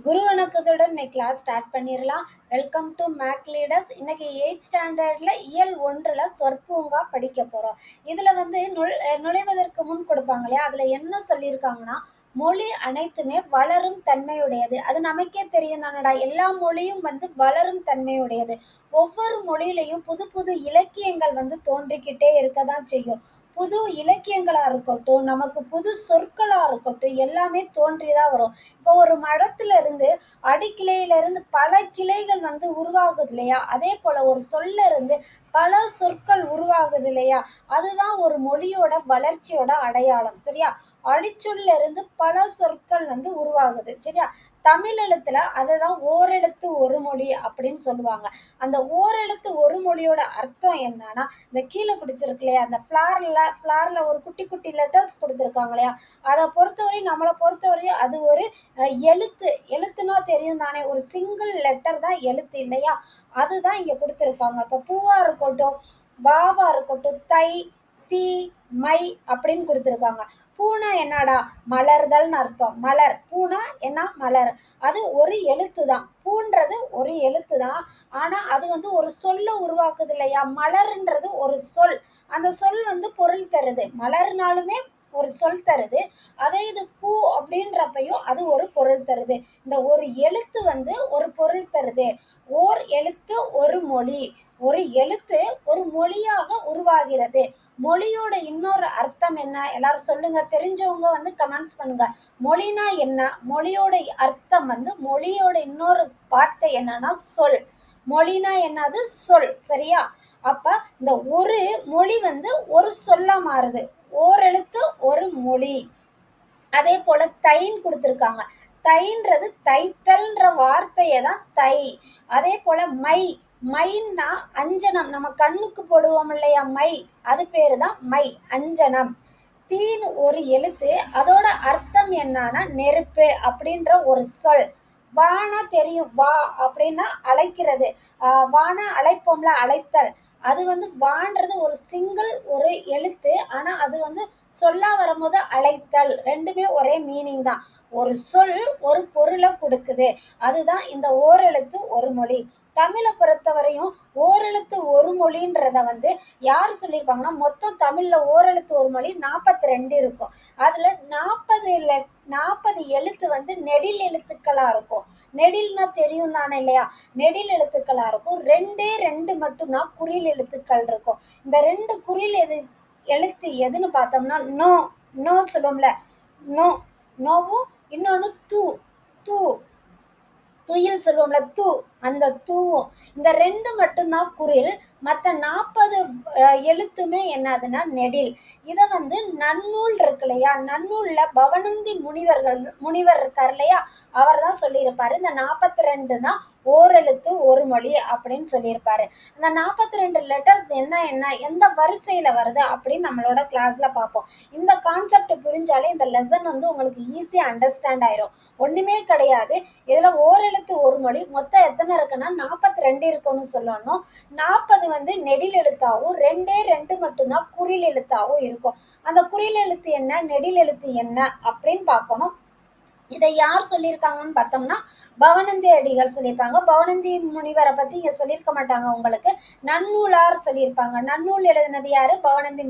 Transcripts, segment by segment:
குரு வணக்கத்துடன் இன்னைக்கு class start பண்ணிடலாம். Welcome to Mac Leaders. இன்னைக்கு 8th ஸ்டாண்டர்ட்ல இயல் 1ல சொற்பூங்கா படிக்க போறோம். இதுல வந்து நுழைவதற்கு முன் கொடுப்பாங்க இல்லையா, அதுல என்ன சொல்லியிருக்காங்கன்னா, மொழி அனைத்துமே வளரும் தன்மையுடையது. அது நமக்கே தெரியும் தானடா, எல்லா மொழியும் வந்து வளரும் தன்மையுடையது. ஒவ்வொரு மொழியிலையும் புது புது இலக்கியங்கள் வந்து தோன்றிக்கிட்டே இருக்க தான் செய்யும். புது இலக்கியங்களா இருக்கட்டும், நமக்கு புது சொற்களா இருக்கட்டும், எல்லாமே தோன்றிதான் வரும். இப்போ ஒரு மரத்துல இருந்து அடிக்கிளையில இருந்து பல கிளைகள் வந்து உருவாகுது இல்லையா, அதே போல ஒரு சொல்ல இருந்து பல சொற்கள் உருவாகுது இல்லையா, அதுதான் ஒரு மொழியோட வளர்ச்சியோட அடையாளம். சரியா? அடிச்சொல்ல இருந்து பல சொற்கள் வந்து உருவாகுது. சரியா? தமிழ் எழுத்துல அதுதான் ஓரெழுத்து ஒரு மொழி அப்படின்னு சொல்லுவாங்க. அந்த ஓரெழுத்து ஒரு மொழியோட அர்த்தம் என்னன்னா, இந்த கீழே பிடிச்சிருக்கு இல்லையா, அந்த ஃப்ளார்ல ஒரு குட்டி குட்டி லெட்டர்ஸ் கொடுத்துருக்காங்க இல்லையா, அதை பொறுத்தவரையும் நம்மளை பொறுத்தவரையும் அது ஒரு எழுத்துனா தெரியும் தானே, ஒரு சிங்கிள் லெட்டர் தான் எழுத்து இல்லையா, அதுதான் இங்க கொடுத்துருக்காங்க. இப்போ பூவா இருக்கட்டும், பாவா இருக்கட்டும், தை, தீ, மை அப்படின்னு கொடுத்துருக்காங்க. பூனா என்னடா, மலர்தல்னு அர்த்தம். மலர், பூனா என்ன, மலர். அது ஒரு எழுத்து தான். பூன்றது ஒரு எழுத்து தான். ஆனா அது வந்து ஒரு சொல்ல உருவாக்குது இல்லையா, மலர்ன்றது ஒரு சொல். அந்த சொல் வந்து பொருள் தருது. மலர்னாலுமே ஒரு சொல் தருது. அதே இது பூ அப்படின்றப்பையும் அது ஒரு பொருள் தருது. இந்த ஒரு எழுத்து வந்து ஒரு பொருள் தருது. ஓர் எழுத்து ஒரு மொழி. ஒரு எழுத்து ஒரு மொழியாக உருவாகிறது. மொழியோட இன்னொரு அர்த்தம் என்ன, எல்லாரும் சொல்லுங்க. தெரிஞ்சவங்க வந்து கமெண்ட்ஸ் பண்ணுங்க. மொழினா என்ன? மொழியோட அர்த்தம் வந்து, மொழியோட இன்னொரு வார்த்தை என்னன்னா சொல். மொழினா என்னது? சொல். சரியா? அப்ப இந்த ஒரு மொழி வந்து ஒரு சொல்லா மாறுது. ஓரெழுத்து ஒரு மொழி. அதே போல தைன்னு கொடுத்துருக்காங்க. தைன்றது தைத்தல்ன்ற வார்த்தையை தான் தை. அதே போல மை. மைன்னா அஞ்சனம், நம்ம கண்ணுக்கு போடுவோம் இல்லையா மை, அது பேரு தான் மை, அஞ்சனம். தீன்னு ஒரு எழுத்து, அதோட அர்த்தம் என்னன்னா நெருப்பு அப்படின்ற ஒரு சொல். வானா தெரியும், வா அப்படின்னா அழைக்கிறது. வானா அழைப்போம்ல, அழைத்தல். அது வந்து வான்றது ஒரு சிங்கிள் ஒரு எழுத்து, ஆனா அது வந்து சொல்லா வரும்போது அழைத்தல், ரெண்டுமே ஒரே மீனிங் தான். ஒரு சொல் ஒரு பொருளை கொடுக்குது. அதுதான் இந்த ஓரெழுத்து ஒரு மொழி. தமிழை பொறுத்தவரையும் ஓரெழுத்து ஒரு மொழின்றத வந்து யார் சொல்லியிருப்பாங்கன்னா, மொத்தம் தமிழ்ல ஓரெழுத்து ஒரு மொழி 42 இருக்கும். அதுல 40 எழுத்து வந்து நெடில் எழுத்துக்களா இருக்கும். நெடில்னா தெரியும் தானே இல்லையா, நெடில் எழுத்துக்களா இருக்கும். ரெண்டே ரெண்டு மட்டும்தான் குறில் எழுத்துக்கள் இருக்கும். இந்த ரெண்டு குறில் எழுத்து எதுன்னு பார்த்தோம்னா, நோ. நோ சொல்லுவோம்ல, நோ. நோவும் இன்னொன்னு தூ. தூ, துயில் சொல்லுவோம்ல, தூ. அந்த தூவும், இந்த ரெண்டு மட்டும்தான் குரில். மற்ற 40 எழுத்துமே என்னதுன்னா நெடில். இதை வந்து நன்னூல் இருக்கு இல்லையா, நன்னூல்ல பவனந்தி முனிவர் இருக்கார் இல்லையா, அவர் தான் சொல்லியிருப்பாரு இந்த 42 தான் ஓரெழுத்து ஒரு மொழி அப்படின்னு சொல்லியிருப்பாரு. இந்த 42 லெட்டர்ஸ் என்ன என்ன எந்த வரிசையில வருது அப்படின்னு நம்மளோட கிளாஸ்ல பார்ப்போம். இந்த கான்செப்ட் புரிஞ்சாலே இந்த லெசன் வந்து உங்களுக்கு ஈஸியா அண்டர்ஸ்டாண்ட் ஆயிரும். ஒண்ணுமே கிடையாது. இதுல ஓரெழுத்து ஒரு மொழி மொத்தம் எத்தனை இருக்குன்னா 42 இருக்குன்னு சொல்லணும். 40 வந்து நெடில் எழுத்தாவும், ரெண்டே ரெண்டு மட்டும்தான் குறில் எழுத்தாவும் இருக்கும். அந்த குறில் எழுத்து என்ன, நெடில் எழுத்து என்ன அப்படின்னு பார்க்கணும். இதை யார் சொல்லியிருக்காங்கன்னு பார்த்தோம்னா, பவனந்தி அடிகள் சொல்லியிருப்பாங்க. பவனந்தி முனிவரை பத்தி இங்க சொல்லியிருக்க மாட்டாங்க உங்களுக்கு. நன்னூலார் சொல்லியிருப்பாங்க. நன்னூல் எழுதினது யாரு, பவனந்தி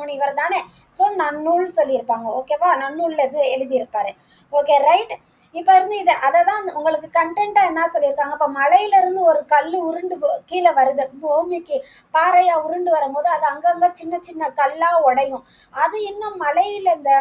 முனிவர் தானே. ஸோ நன்னூல் சொல்லியிருப்பாங்க. ஓகேவா? நன்னூல்ல இது எழுதியிருப்பாரு. Okay, right. இப்ப இருந்து இதை அதை தான் உங்களுக்கு கண்டென்ட்டா என்ன சொல்லியிருக்காங்க. இப்ப மலையில இருந்து ஒரு கல் உருண்டு கீழே வருது பூமிக்கு, பாறையா உருண்டு வரும்போது அது அங்கங்க சின்ன சின்ன கல்லா உடையும். அது இன்னும் மலையில இந்த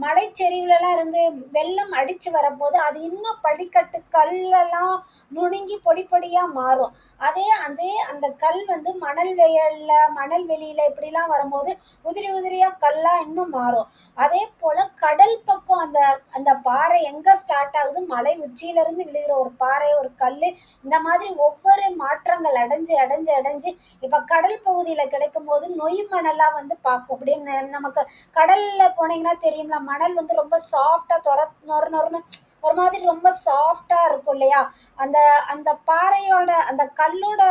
மலைச்சரிவுலலாம் இருந்து வெள்ளம் அடிச்சு வரும்போது அது இன்னும் படிக்கட்டு கல்லெல்லாம் நுணுங்கி பொடி பொடியா மாறும். அதே அதே அந்த கல் வந்து மணல் வெளியில இப்படிலாம் வரும்போது உதிரி உதிரியா கல்லா இன்னும் மாறும். அதே போல கடல் பக்கம் அந்த அந்த பாறை எங்க ஸ்டார்ட் ஆகுது, மலை உச்சியில இருந்து விழுகிற ஒரு பாறை, ஒரு கல்லு, இந்த மாதிரி ஒவ்வொரு மாற்றங்கள் அடைஞ்சு அடைஞ்சு அடைஞ்சு இப்ப கடல் பகுதியில கிடைக்கும் போது நொய் மணலா வந்து பார்க்கும். அப்படின்னு நமக்கு கடல்ல போனீங்கன்னா தெரியும்ல, மணல் வந்து ரொம்ப சாஃப்டா நொர நொறன்னு ஒரு மாதிரி ரொம்ப சாஃப்டா இருக்கும் இல்லையா, அந்த அந்த பாறையோட அந்த கல்லோட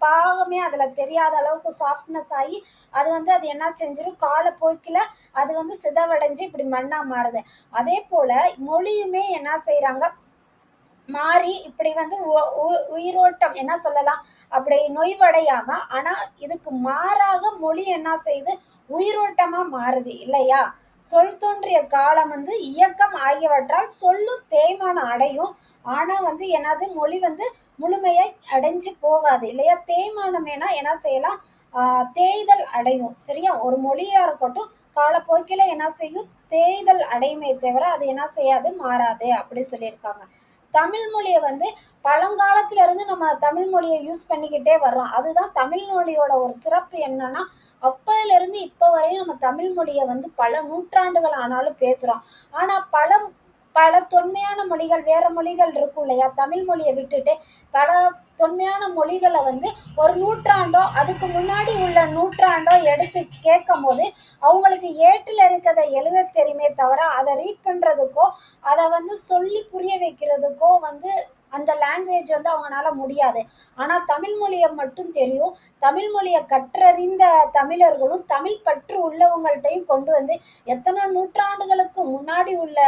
பாகமே அதுல தெரியாத அளவுக்கு சாஃப்ட்னஸ் ஆகி அது வந்து அது என்ன செஞ்சிடும், காலப்போக்கில் அது வந்து சிதவடைஞ்சு இப்படி மண்ணா மாறுது. அதே போல மொழியுமே என்ன செய்யறாங்க, மாறி இப்படி வந்து உயிரோட்டம் என்ன சொல்லலாம், அப்படி நொய்வடையாம, ஆனா இதுக்கு மாறாக மொழி என்ன செய்யுது, உயிரோட்டமா மாறுது இல்லையா? சொல் தோன்றிய காலம் வந்து இயக்கம் ஆகியவற்றால் சொல்லும் தேய்மானம் அடையும். ஆனா வந்து என்னது மொழி வந்து முழுமையை அடைஞ்சு போகாது இல்லையா? தேய்மானம் ஏன்னா என்ன செய்யலாம், தேய்தல் அடையும் சரியா? ஒரு மொழியா இருக்கட்டும் காலப்போக்கில என்ன செய்யும், தேய்தல் அடையுமே தவிர அது என்ன செய்யாது, மாறாது அப்படி சொல்லியிருக்காங்க. தமிழ் மொழியை வந்து பழங்காலத்துல இருந்து நம்ம தமிழ் மொழியை யூஸ் பண்ணிக்கிட்டே வர்றோம். அதுதான் தமிழ் மொழியோட ஒரு சிறப்பு என்னன்னா, அப்பையில இருந்து இப்ப வரையும் நம்ம தமிழ் மொழியை வந்து பல நூற்றாண்டுகள் ஆனாலும் பேசுறோம். ஆனா பல பல தொன்மையான மொழிகள் வேற மொழிகள் இருக்கும் இல்லையா? தமிழ் மொழியை விட்டுட்டு பல தொன்மையான மொழிகளை வந்து ஒரு நூற்றாண்டோ அதுக்கு முன்னாடி உள்ள நூற்றாண்டோ எடுத்து கேட்கும் போது அவங்களுக்கு ஏட்டில் இருக்கிறத எழுத தெரியுமே தவிர அதை ரீட் பண்றதுக்கோ அதை வந்து சொல்லி புரிய வைக்கிறதுக்கோ வந்து அந்த லாங்குவேஜ் வந்து அவங்களால முடியாது. ஆனால் தமிழ் மொழியை மட்டும் தெரியும். தமிழ் மொழியை கற்றறிந்த தமிழர்களும் தமிழ் பற்று உள்ளவங்கள்ட்டையும் கொண்டு வந்து எத்தனை நூற்றாண்டுகளுக்கு முன்னாடி உள்ள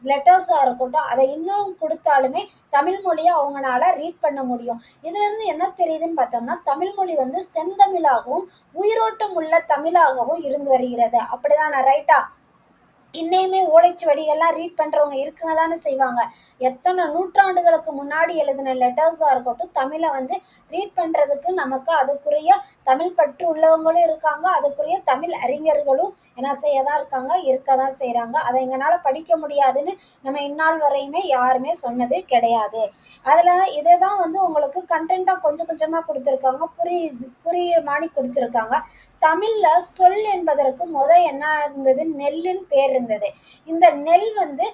லெட்டர்ஸாக இருக்கட்டும் அதை இன்னும் கொடுத்தாலுமே தமிழ் மொழியை அவங்களால ரீட் பண்ண முடியும். இதுல இருந்து என்ன தெரியுதுன்னு பார்த்தோம்னா தமிழ் மொழி வந்து செந்தமிழாகவும் உயிரோட்டம் உள்ள தமிழாகவும் இருந்து வருகிறது. அப்படிதான் ரைட்டா? இன்னையுமே ஓலைச்சுவடிகள்லாம் ரீட் பண்றவங்க இருக்குங்க தானே செய்வாங்க. எத்தனை நூற்றாண்டுகளுக்கு முன்னாடி எழுதின லெட்டர்ஸா இருக்கட்டும் தமிழை வந்து ரீட் பண்றதுக்கு நமக்கு அதுக்குரிய தமிழ் பற்று உள்ளவங்களும் இருக்காங்க, அதுக்குரிய தமிழ் அறிஞர்களும் என்ன செய்யதான் இருக்காங்க, இருக்கதான் செய்றாங்க. அதை எங்களால படிக்க முடியாதுன்னு நம்ம இந்நாள் வரையுமே யாருமே சொன்னது கிடையாது. அதுல இதுதான் வந்து உங்களுக்கு கண்டென்ட்டா கொஞ்சம் கொஞ்சமா கொடுத்துருக்காங்க, புரியுற மாதிரி கொடுத்துருக்காங்க. தமிழ்ல சொல் என்பதற்கு என்ன இருந்தது, நெல்லுன்னு பேர் இருந்தது. இந்த நெல் வந்து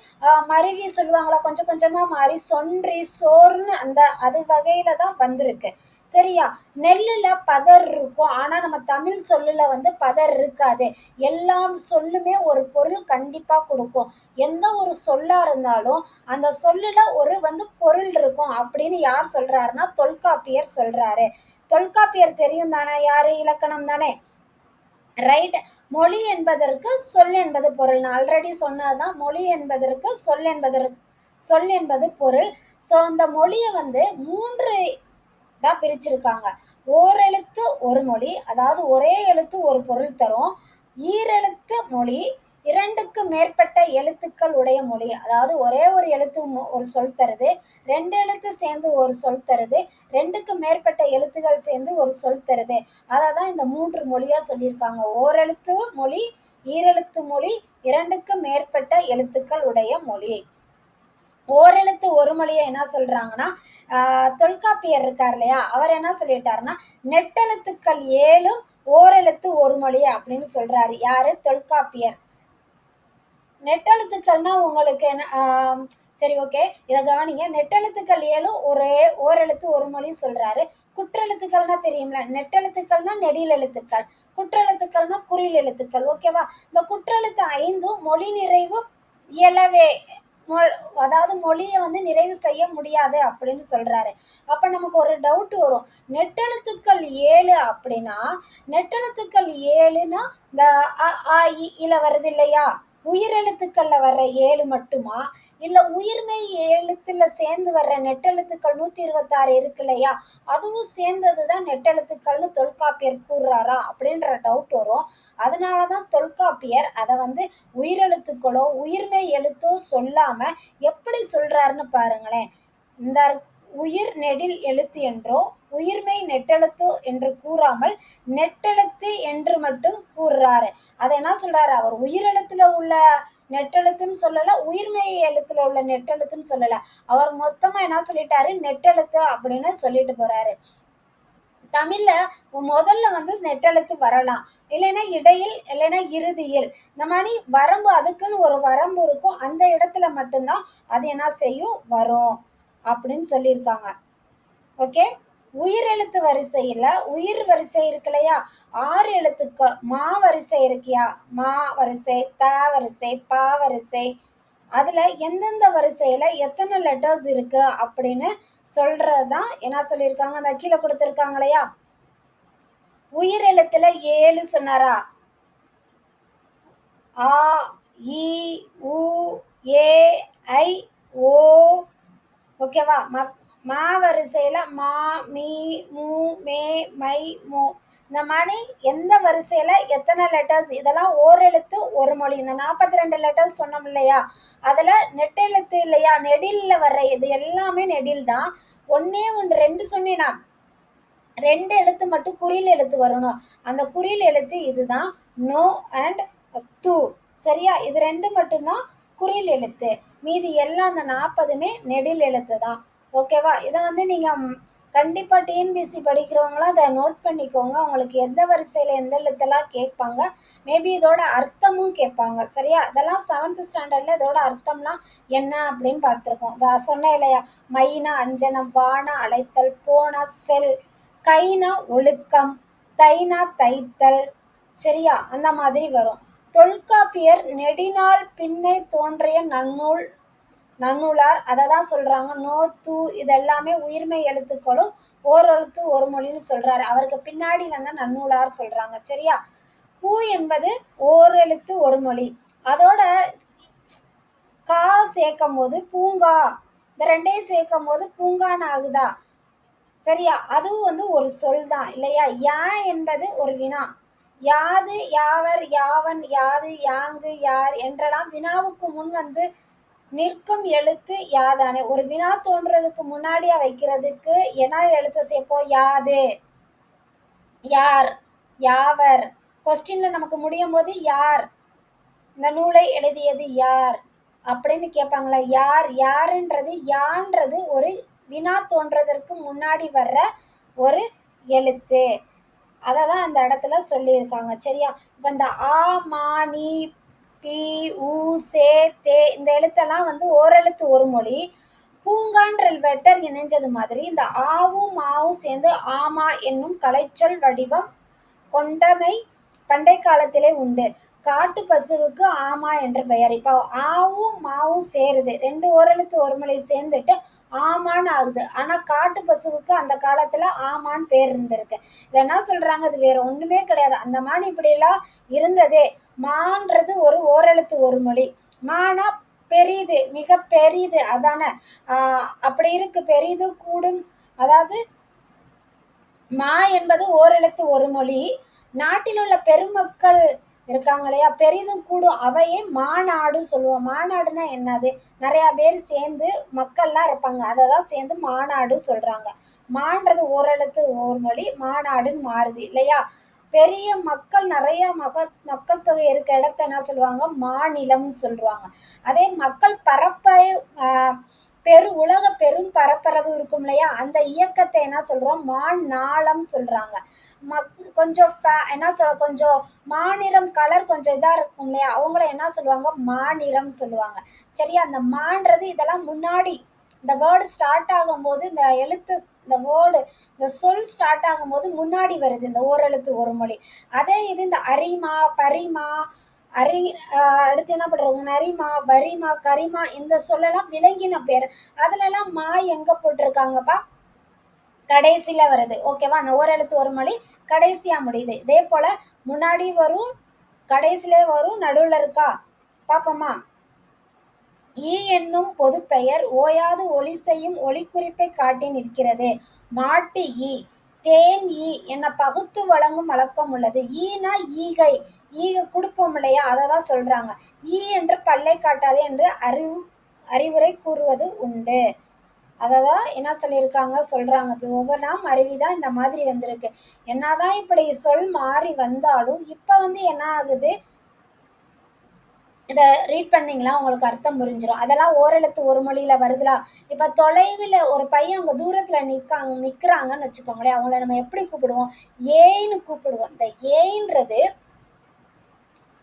மருவி சொல்லுவாங்களா, கொஞ்சம் கொஞ்சமா மாறி சொன்றி சோறுன்னு அந்த அது வகையில தான் வந்திருக்கு சரியா? நெல்லுல பதர் இருக்கும், ஆனா நம்ம தமிழ் சொல்லுல வந்து பதர் இருக்காது. எல்லாம் சொல்லுமே ஒரு பொருள் கண்டிப்பா கொடுக்கும். எந்த ஒரு சொல்லா இருந்தாலும் அந்த சொல்லுல ஒரு வந்து பொருள் இருக்கும் அப்படின்னு யார் சொல்றாருன்னா தொல்காப்பியர் சொல்றாரு. தொல்காப்பியர் தெரியும் தானே, யாரு, இலக்கணம் தானே, ரைட்? மொழி என்பதற்கு சொல் என்பது பொருள். நான் ஆல்ரெடி சொன்னதுதான், மொழி என்பதற்கு சொல் என்பது பொருள். ஸோ அந்த மொழியை வந்து 3 தான் பிரிச்சிருக்காங்க. ஓரெழுத்து ஒரு மொழி, அதாவது ஒரே எழுத்து ஒரு பொருள் தரும். ஈரெழுத்து மொழி, 2க்கு மேற்பட்ட எழுத்துக்கள் உடைய மொழி. அதாவது ஒரே ஒரு எழுத்து ஒரு சொல் தருது, 2 எழுத்து சேர்ந்து ஒரு சொல் தருது, 2க்கு மேற்பட்ட எழுத்துகள் சேர்ந்து ஒரு சொல் தருது. அதை தான் இந்த 3 மொழியா சொல்லியிருக்காங்க. ஓரெழுத்து மொழி, ஈரெழுத்து மொழி, 2க்கு மேற்பட்ட எழுத்துக்கள் உடைய மொழி. ஓரெழுத்து ஒரு மொழியை என்ன சொல்றாங்கன்னா, தொல்காப்பியர் இருக்கார் இல்லையா, அவர் என்ன சொல்லிட்டாருன்னா நெட்டெழுத்துக்கள் 7 ஓரெழுத்து ஒரு மொழி அப்படின்னு சொல்றாரு. யாரு? தொல்காப்பியர். நெட்டெழுத்துக்கள்னா உங்களுக்கு என்ன, சரி ஓகே, இதை கவனிங்க. நெட்டெழுத்துக்கள் 7 ஓரெழுத்து ஒரு மொழி சொல்றாரு. குற்றெழுத்துக்கள்னா தெரியும்ல, நெட்டெழுத்துக்கள்னா நெடில் எழுத்துக்கள், குற்றெழுத்துக்கள்னா குறில் எழுத்துக்கள். ஓகேவா? இந்த குற்றெழுத்து 5ம் மொழி நிறைவு இயலவே, அதாவது மொழியை வந்து நிறைவு செய்ய முடியாது அப்படின்னு சொல்றாரு. அப்ப நமக்கு ஒரு டவுட் வரும், நெட்டெழுத்துக்கள் 7 அப்படின்னா நெட்டெழுத்துக்கள் 7னா இந்த அ ஆ இ ஈல வருது இல்லையா, உயிரெழுத்துக்கள்ல வர்ற 7 மட்டுமா, இல்ல உயிர்மெய் எழுத்துல சேர்ந்து வர்ற நெட்டெழுத்துக்கள் 126 இருக்கு இல்லையா, அதுவும் சேர்ந்ததுதான் நெட்டெழுத்துக்கள்னு தொல்காப்பியர் கூறுறாரா அப்படின்ற டவுட் வரும். அதனாலதான் தொல்காப்பியர் அதை வந்து உயிரெழுத்துக்களோ உயிர்மெய் எழுத்தோ சொல்லாம எப்படி சொல்றாருன்னு பாருங்களேன். இந்த உயிர் நெடில் எழுத்து என்றோ உயிர்மெய் நெட்டெழுத்து என்று கூறாமல் நெட்டெழுத்து என்று மட்டும் கூறுறாரு. அதை என்ன சொல்றாரு, அவர் உயிரெழுத்துல உள்ள நெட்டெழுத்துன்னு சொல்லல, உயிர்மெய் எழுத்துல உள்ள நெட்டெழுத்துன்னு சொல்லல, அவர் மொத்தமா என்ன சொல்லிட்டாரு, நெட்டெழுத்து அப்படின்னு சொல்லிட்டு போறாரு. தமிழ்ல முதல்ல வந்து நெட்டெழுத்து வரலாம், இல்லைன்னா இடையில், இல்லைன்னா இறுதியில். இந்த மாதிரி வரம்பு, அதுக்குன்னு ஒரு வரம்பு இருக்கும், அந்த இடத்துல மட்டும்தான் அது என்ன செய்யும், வரும் அப்படின்னு சொல்லியிருக்காங்க. ஓகே. உயிர் எழுத்து வரிசையில உயிர் வரிசை இருக்கு இல்லையா, 6 எழுத்துக்கள். மா வரிசை இருக்கியா, மா வரிசை, த வரிசை, பா வரிசை, அதுல எந்தெந்த வரிசையில எத்தனை லெட்டர்ஸ் இருக்கு அப்படின்னு சொல்றதுதான் என்ன சொல்லியிருக்காங்க, அந்த கீழே கொடுத்துருக்காங்க இல்லையா. உயிர் எழுத்துல 7 சொன்னாரா, ஆ இ உ ஏ ஐ ஓ, ஓகேவா? மா வரிசையில மா, மீ, மூ, மே, மை, மோ இந்த மாதிரி எந்த வரிசையில எத்தனை லெட்டர்ஸ் இதெல்லாம் ஓரெழுத்து ஒரு மொழி. இந்த 42 லெட்டர்ஸ் சொன்னோம் இல்லையா? அதுல நெட்டெழுத்து இல்லையா? நெடில்ல வர்ற இது எல்லாமே நெடில் தான். ஒண்ணே ஒன்று 2 சொன்னேனா? 2 எழுத்து மட்டும் குறில் எழுத்து வரணும். அந்த குறில் எழுத்து இதுதான். நோ அண்ட் து. சரியா? இது 2 மட்டும்தான் குறில் எழுத்து. மீதி எல்லாம் அந்த 40மே நெடில் எழுத்து தான். ஓகேவா? இதை வந்து நீங்க கண்டிப்பா டிஎன்பிஎஸ்சி படிக்கிறவங்களாம் அதை நோட் பண்ணிக்கோங்க. உங்களுக்கு எந்த வரிசையில எந்த எழுத்தெல்லாம் கேட்பாங்க. மேபி இதோட அர்த்தமும் கேட்பாங்க. சரியா? இதெல்லாம் 7th ஸ்டாண்டர்ட்ல இதோட அர்த்தம்லாம் என்ன அப்படின்னு பார்த்துருப்போம். சொன்னேன் இல்லையா? மைனா அஞ்சனம், வானா அழைத்தல், போனா செல், கைனா ஒழுக்கம், தைனா தைத்தல். சரியா? அந்த மாதிரி வரும். தொல்காப்பியர் நெடிநாள் பின்னை தோன்றிய நன்னூலார் அதை தான் சொல்றாங்க. நோ து இதெல்லாமே உயிர்மெய் எழுத்துக்களும் ஓரெழுத்து ஒரு மொழின்னு சொல்றாரு. அவருக்கு பின்னாடி வந்த நன்னூலார் சொல்றாங்க. சரியா? பூ என்பது ஓரெழுத்து ஒரு மொழி. அதோட கா சேர்க்கும் போது பூங்கா, இந்த 2ஐயும் சேர்க்கும் போது பூங்கான்னு ஆகுதா? சரியா? அதுவும் வந்து ஒரு சொல் தான் இல்லையா? யா என்பது ஒரு வினா. யாது, யாவர், யாவன், யாது, யாங்கு, யார் என்றெல்லாம் வினாவுக்கு முன் வந்து நிற்கும் எழுத்து யாதானே. ஒரு வினா தோன்றதுக்கு முன்னாடியா வைக்கிறதுக்கு என்ன எழுத்து சேர்ப்போம்? யாது, யார், யாவர். கொஸ்டின்ல நமக்கு முடியும் போது யார், இந்த நூலை எழுதியது யார் அப்படின்னு கேட்பாங்களா? யார், யாருன்றது யான்றது ஒரு வினா தோன்றதற்கு முன்னாடி வர்ற ஒரு எழுத்து. அதை தான் அந்த இடத்துல சொல்லியிருக்காங்க. சரியா? இப்போ இந்த ஆ, மா, நீ, பி, ஊ, சே, தே இந்த எழுத்தெல்லாம் வந்து ஓரெழுத்து ஒரு மொழி. பூங்கான்ற லெட்டர் இணைஞ்சது மாதிரி இந்த ஆவும் மாவும் சேர்ந்து ஆமா என்னும் கலைச்சொல் வடிவம் கொண்டமை பண்டை காலத்திலே உண்டு. காட்டு பசுவுக்கு ஆமா என்று பெயர். இப்போ ஆவும் மாவும் சேருது, 2 ஓரெழுத்து ஒரு மொழி சேர்ந்துட்டு ஆமான்னு ஆகுது. ஆனா காட்டு பசுவுக்கு அந்த காலத்துல ஆமான்னு பேர் இருந்திருக்கு. இதை என்ன சொல்றாங்க? அது வேற ஒண்ணுமே கிடையாது. அந்த மாதிரி இப்படி எல்லாம் இருந்ததே. மான்றது ஒரு ஓரெழுத்து ஒரு மொழி. மானா பெரிது, மிக பெரிது, அதான? அப்படி இருக்கு. பெரிது கூடும், அதாவது மா என்பது ஓரெழுத்து ஒரு மொழி. நாட்டில் உள்ள பெருமக்கள் இருக்காங்க இல்லையா? பெரிதும் கூடும் அவையே மாநாடு சொல்லுவோம். மாநாடுனா என்னது? நிறைய பேர் சேர்ந்து மக்கள்லாம் இருப்பாங்க, அதை தான் சேர்ந்து மாநாடு சொல்றாங்க. மான்றது ஓரெழுத்து ஒரு மொழி, மாநாடுன்னு மாறுது இல்லையா? பெரிய மக்கள் நிறைய மக்கள் தொகை இருக்க இடத்த என்ன சொல்லுவாங்க? மாநிலம்னு சொல்லுவாங்க. அதே மக்கள் பரப்பை உலக பெரும் பரப்பரவு இருக்கும் இல்லையா? அந்த இயக்கத்தை என்ன சொல்றோம்? மாநாளம் சொல்றாங்க. கொஞ்சம் என்ன சொல்ல, கொஞ்சம் மாநிறம் கலர் கொஞ்சம் இதா இருக்கும் இல்லையா? அவங்கள என்ன சொல்லுவாங்க? மாநிறம் சொல்லுவாங்க. சரியா? அந்த மான்றது இதெல்லாம் முன்னாடி இந்த வேர்டு ஸ்டார்ட் ஆகும்போது, இந்த எழுத்து, இந்த வேர்டு, இந்த சொல் ஸ்டார்ட் ஆகும்போது முன்னாடி வருது இந்த ஓரெழுத்து ஒரு மொழி. அதே இது இந்த அரிமா, பரிமா, அடுத்து என்ன பண்றாங்க? நரிமா, வரிமா, கரிமா இந்த சொல்லலாம் விலங்கின பேர். அதுலலாம் மா எங்க போட்டிருக்காங்கப்பா? கடைசியில வருது. ஓகேவா? அந்த ஓரெழுத்து ஒரு மொழி கடைசியா முடியுது. இதே போல முன்னாடி வரும், கடைசியிலே வரும், நடுவுல இருக்கா? பாப்போமா? ஈ என்னும் பொதுப்பெயர் ஓயாது ஒலி செய்யும் ஒலிக்குறிப்பை காட்டி நிற்கிறது. மாட்டு ஈ, தேன் ஈ என்ன பகுத்து வழங்கும் வழக்கம் உள்ளது. ஈனா ஈகை, ஈகை கொடுப்போம் இல்லையா? அதை தான் சொல்றாங்க. ஈ என்று பல்லை காட்டாதே என்று அறிவுரை கூறுவது உண்டு. அதை தான் என்ன சொல்லியிருக்காங்க சொல்றாங்க. இப்படி ஒவ்வொரு நாள் அருவிதான் இந்த மாதிரி வந்திருக்கு. என்னதான் இப்படி சொல் மாறி வந்தாலும் இப்ப வந்து என்ன ஆகுது? இதை ரீட் பண்ணீங்களா உங்களுக்கு அர்த்தம் புரிஞ்சிடும். அதெல்லாம் ஓரெழுத்து ஒரு மொழியில வருதுலா? இப்ப தொலைவில் ஒரு பையன் அவங்க தூரத்துல நிக்கிறாங்கன்னு வச்சுக்கோங்களேன். அவங்கள நம்ம எப்படி கூப்பிடுவோம்? ஏன்னு கூப்பிடுவோம். இந்த ஏன்றது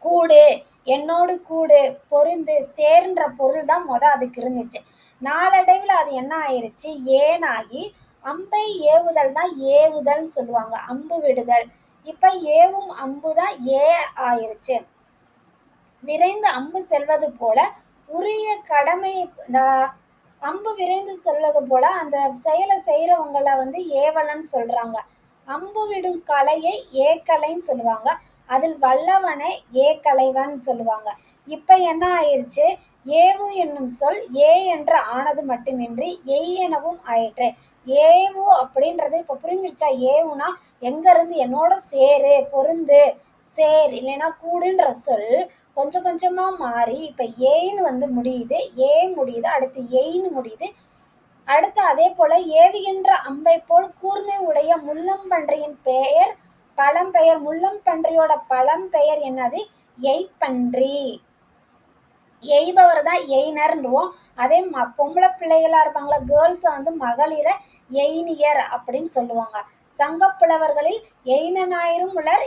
கூடு, என்னோடு கூடு, பொருந்து, சேர்ன்ற பொருள் தான் அதுக்கு இருந்துச்சு. நாளடைவில் அது என்ன ஆயிருச்சு? ஏனாகி அம்பை ஏவுதல் தான் ஏவுதல்னு சொல்லுவாங்க. அம்பு விடுதல். இப்ப ஏவும் அம்பு தான் ஏ ஆயிருச்சு. விரைந்து அம்பு செல்வது போல உரிய கடமை, அம்பு விரைந்து செல்வது போல அந்த செயலை செய்யறவங்கள வந்து ஏவலன்னு சொல்றாங்க. அம்பு விடும் கலையை ஏக்கலைன்னு சொல்லுவாங்க. அதில் வல்லவனை ஏக்கலைவன் சொல்லுவாங்க. இப்ப என்ன ஆயிருச்சு? ஏவு என்னும் சொல் ஏ என்று ஆனது மட்டுமின்றி எய் எனவும் ஆயிற்று. ஏவு அப்படின்றது இப்ப புரிஞ்சிருச்சா? ஏவுனா எங்க இருந்து என்னோட சேரு, பொருந்து, சேர் இல்லைன்னா கூடுன்ற சொல் கொஞ்சம் கொஞ்சமா மாறி இப்ப ஏன்னு வந்து முடியுது, ஏ முடியுது, அடுத்து எய்ன்னு முடியுது. அடுத்து அதே போல ஏவுகின்ற அம்பை போல் கூர்மை உடைய முள்ளம்பன்றியின் பெயர் பழம்பெயர். முள்ளம்பன்றியோட பழம்பெயர் என்னது? எய்ப்பன்றி. எய்பவர் தான் எய்னர்ன்றுவோம். அதே பொம்பளை பிள்ளைகளா இருப்பாங்களா கேர்ள்ஸை வந்து மகளிரை எய்னியர் அப்படின்னு சொல்லுவாங்க. சங்கப்புலவர்களில் எய்னனாயிரும் உலர்,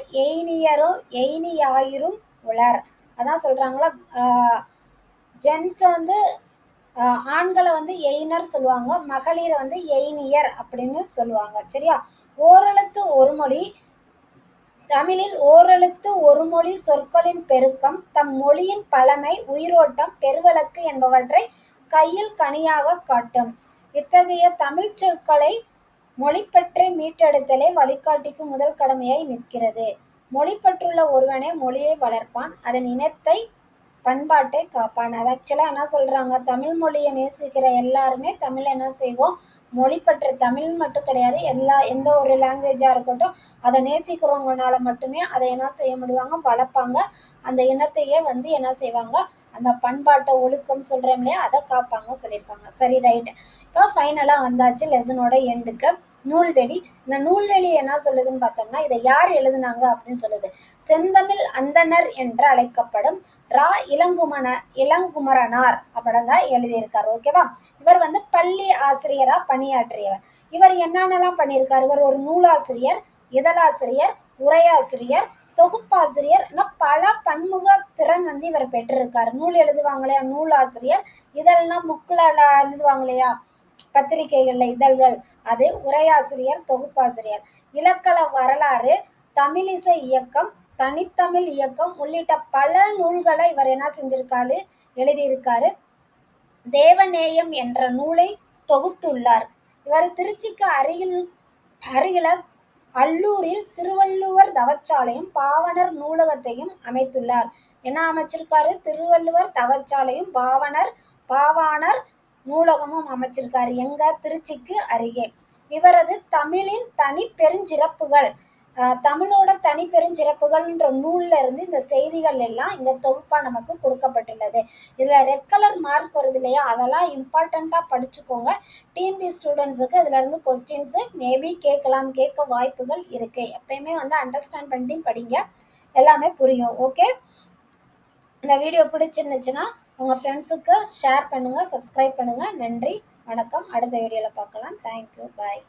எய்னியாயிரும் உலர். அதான் சொல்றாங்களா, ஜென்ஸை வந்து ஆண்களை வந்து எய்னர் சொல்லுவாங்க, மகளிரை வந்து எய்னியர் அப்படின்னு சொல்லுவாங்க. சரியா? ஓரெழுத்து ஒரு மொழி. தமிழில் ஓரெழுத்து ஒரு மொழி சொற்களின் பெருக்கம், தம் மொழியின் பழமை, உயிரோட்டம், பெருவழக்கு என்பவற்றை கையில் கனியாக காட்டும். இத்தகைய தமிழ் சொற்களை மொழிப்பற்றை மீட்டெடுத்தலே வழிகாட்டிக்கு முதல் கடமையாய் நிற்கிறது. மொழிப்பற்றுள்ள ஒருவனே மொழியை வளர்ப்பான், அதன் இனத்தை பண்பாட்டை காப்பான். அது ஆக்சுவலாக என்ன சொல்றாங்க, தமிழ் மொழியை நேசிக்கிற எல்லாருமே தமிழ் என்ன செய்வோம், மொழிப்பற்று. தமிழ் மட்டும் கிடையாது, எந்த ஒரு லாங்குவேஜாக இருக்கட்டும், அதை நேசிக்கிறவங்கனால மட்டுமே அதை என்ன செய்ய முடிவாங்க, வளர்ப்பாங்க. அந்த இனத்தையே வந்து என்ன செய்வாங்க, அந்த பண்பாட்டை ஒழுக்கம் சொல்கிறோம் இல்லையா, அதை காப்பாங்க சொல்லியிருக்காங்க. சரி, ரைட்டு. இப்போ ஃபைனலாக வந்தாச்சு லெசனோட எண்டுக்கு. நூல்வெளி. இந்த நூல்வெளி என்ன சொல்லுதுன்னு பார்த்தோம்னா, இதை யார் எழுதுனாங்க அப்படின்னு சொல்லுது. செந்தமிழ் அந்தணர் என்று அழைக்கப்படும் இளங்குமரனார் அப்படின்னு தான் எழுதியிருக்காரு. ஓகேவா? இவர் வந்து பள்ளி ஆசிரியரா பணியாற்றியவர். இவர் என்னென்னலாம் பண்ணியிருக்காரு? இவர் ஒரு நூலாசிரியர், இதழாசிரியர், உரையாசிரியர், தொகுப்பாசிரியர், பல பன்முக திறன் வந்து இவர் பெற்றிருக்காரு. நூல் எழுதுவாங்க இல்லையா நூலாசிரியர், இதழ்னா புக்கில் எழுதுவாங்க இல்லையா பத்திரிகைகள்ல இதழ்கள், அது உரையாசிரியர், தொகுப்பாசிரியர். இலக்கண வரலாறு, தமிழிசை இயக்கம், தனித்தமிழ் இயக்கம் உள்ளிட்ட பல நூல்களை இவர் என்ன செஞ்சிருக்காரு, எழுதியிருக்காரு. தேவநேயம் என்ற நூலை தொகுத்துள்ளார். இவர் திருச்சிக்கு அருகில அல்லூரில் திருவள்ளுவர் தவச்சாலையும் பாவனர் நூலகத்தையும் அமைத்துள்ளார். என்ன அமைச்சிருக்காரு? திருவள்ளுவர் தவச்சாலையும் பாவாணர் நூலகமும் அமைச்சிருக்காரு. எங்க? திருச்சிக்கு அருகே. இவரது தமிழின் தனி பெருஞ்சிறப்புகள், தமிழோட தனி பெருஞ்சிறப்புகள்ன்ற நூல்ல இருந்து இந்த செய்திகள் எல்லாம் இங்க தொகுப்பா நமக்கு கொடுக்கப்பட்டுள்ளது. இதுல ரெட் கலர் மார்க் வருது இல்லையா, அதெல்லாம் இம்பார்ட்டண்டா படிச்சுக்கோங்க. டிஎன்பி ஸ்டூடெண்ட்ஸுக்கு இதுல இருந்து கொஸ்டின்ஸ் மேபி கேட்க வாய்ப்புகள் இருக்கு. எப்பயுமே வந்து அண்டர்ஸ்டாண்ட் பண்ணி படிங்க, எல்லாமே புரியும். ஓகே, இந்த வீடியோ பிடிச்சிருந்துச்சுன்னா உங்கள் ஃப்ரெண்ட்ஸுக்கு ஷேர் பண்ணுங்கள், சப்ஸ்கிரைப் பண்ணுங்கள். நன்றி, வணக்கம். அடுத்த வீடியோவில் பார்க்கலாம். தேங்க்யூ, பாய்.